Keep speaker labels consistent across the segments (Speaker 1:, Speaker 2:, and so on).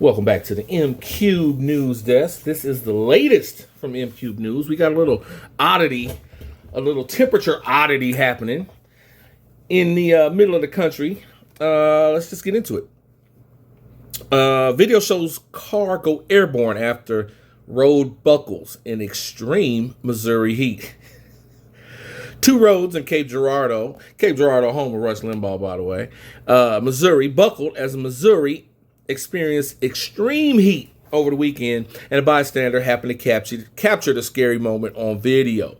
Speaker 1: Welcome back to the M-Cube News Desk. This is the latest from M-Cube News. We got a little oddity, a little temperature oddity happening in the middle of the country. Let's just get into it. Video shows car go airborne after road buckles in extreme Missouri heat. Two roads in Cape Girardeau, home of Rush Limbaugh, by the way, Missouri, buckled as Missouri experienced extreme heat over the weekend, and a bystander happened to capture the scary moment on video.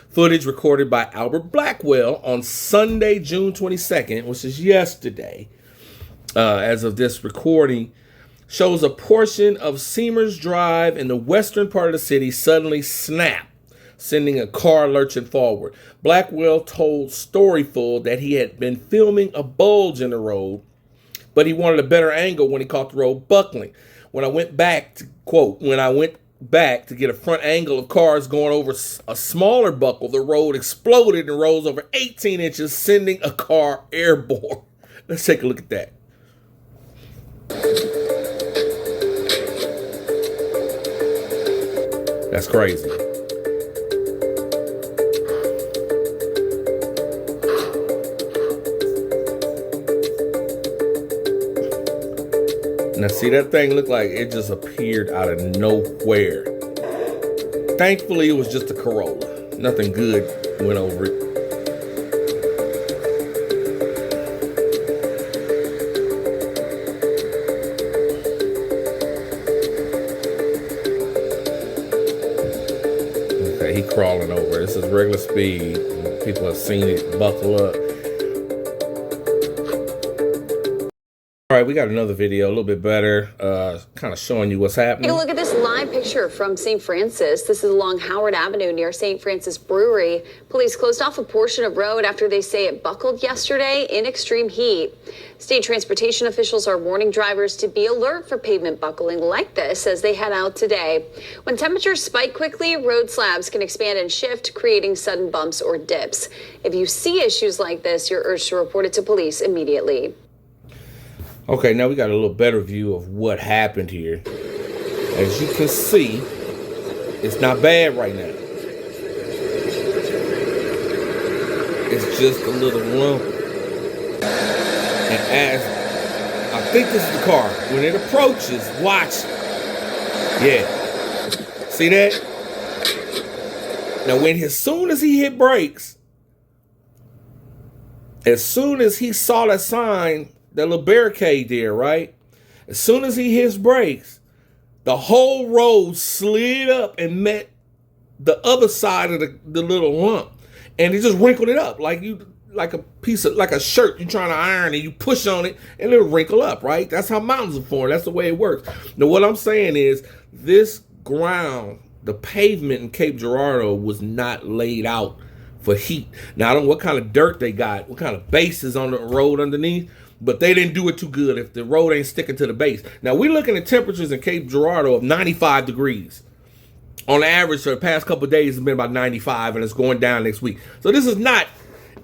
Speaker 1: Footage recorded by Albert Blackwell on Sunday, June 22nd, which is yesterday, as of this recording, shows a portion of Seamers Drive in the western part of the city suddenly snap, sending a car lurching forward. Blackwell told Storyful that he had been filming a bulge in the road, but he wanted a better angle when he caught the road buckling. When I went back to get a front angle of cars going over a smaller buckle, the road exploded and rose over 18 inches, sending a car airborne. Let's take a look at that. That's crazy. Now, see, that thing looked like it just appeared out of nowhere. Thankfully, it was just a Corolla. Nothing good went over it. Okay, he crawling over. This is regular speed. People have seen it buckle up. All right, we got another video, a little bit better, kind of showing you what's happening.
Speaker 2: Take a look at this live picture from St. Francis. This is along Howard Avenue near St. Francis Brewery. Police closed off a portion of road after they say it buckled yesterday in extreme heat. State transportation officials are warning drivers to be alert for pavement buckling like this as they head out today. When temperatures spike quickly, road slabs can expand and shift, creating sudden bumps or dips. If you see issues like this, you're urged to report it to police immediately.
Speaker 1: Okay, now we got a little better view of what happened here. As you can see, it's not bad right now. It's just a little lump. And as I think this is the car, when it approaches, watch. Yeah. See that? Now, as soon as he hit brakes, as soon as he saw that sign, that little barricade there, right? As soon as he hits brakes, the whole road slid up and met the other side of the little lump, and it just wrinkled it up like a shirt you're trying to iron, and you push on it and it'll wrinkle up, right? That's how mountains are formed. That's the way it works. Now, what I'm saying is this ground, the pavement in Cape Girardeau, was not laid out for heat. Now, I don't know what kind of dirt they got, what kind of base is on the road underneath, but they didn't do it too good if the road ain't sticking to the base. Now, we're looking at temperatures in Cape Girardeau of 95 degrees. On average, for the past couple of days, it's been about 95, and it's going down next week. So this is not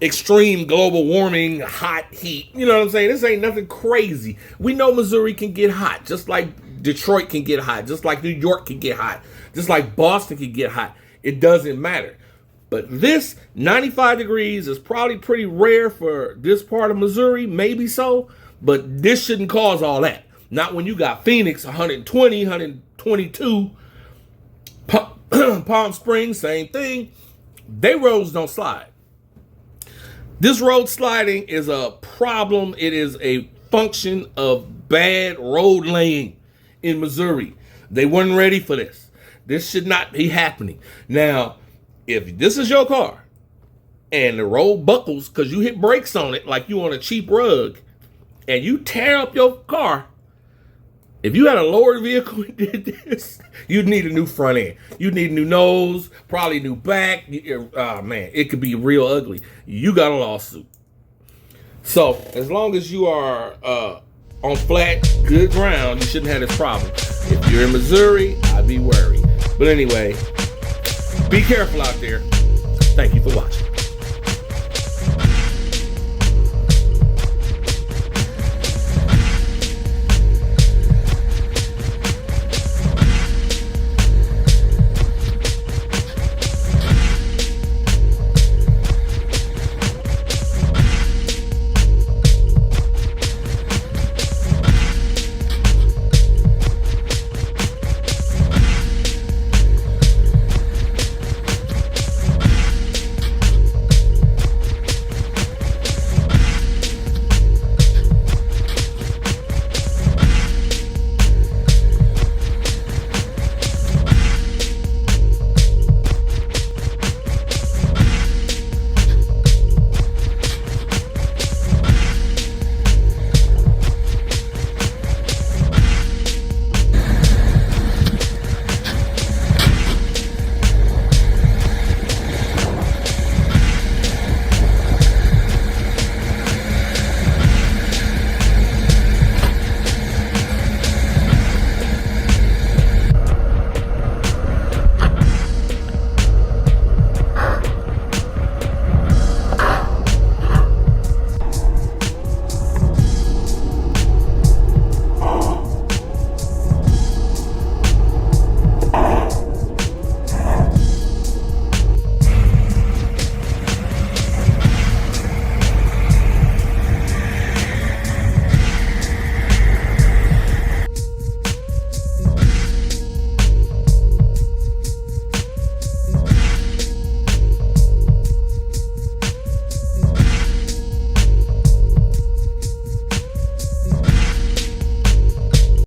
Speaker 1: extreme global warming, hot heat. You know what I'm saying? This ain't nothing crazy. We know Missouri can get hot, just like Detroit can get hot, just like New York can get hot, just like Boston can get hot. It doesn't matter. But this 95 degrees is probably pretty rare for this part of Missouri, maybe so, but this shouldn't cause all that. Not when you got Phoenix, 120, 122, Palm Springs, same thing. Their roads don't slide. This road sliding is a problem. It is a function of bad road laying in Missouri. They weren't ready for this. This should not be happening. Now, if this is your car and the road buckles because you hit brakes on it like you on a cheap rug and you tear up your car, if you had a lowered vehicle and did this, you'd need a new front end. You'd need a new nose, probably new back. Oh, man, it could be real ugly. You got a lawsuit. So as long as you are on flat, good ground, you shouldn't have this problem. If you're in Missouri, I'd be worried. But anyway, be careful out there. Thank you for watching.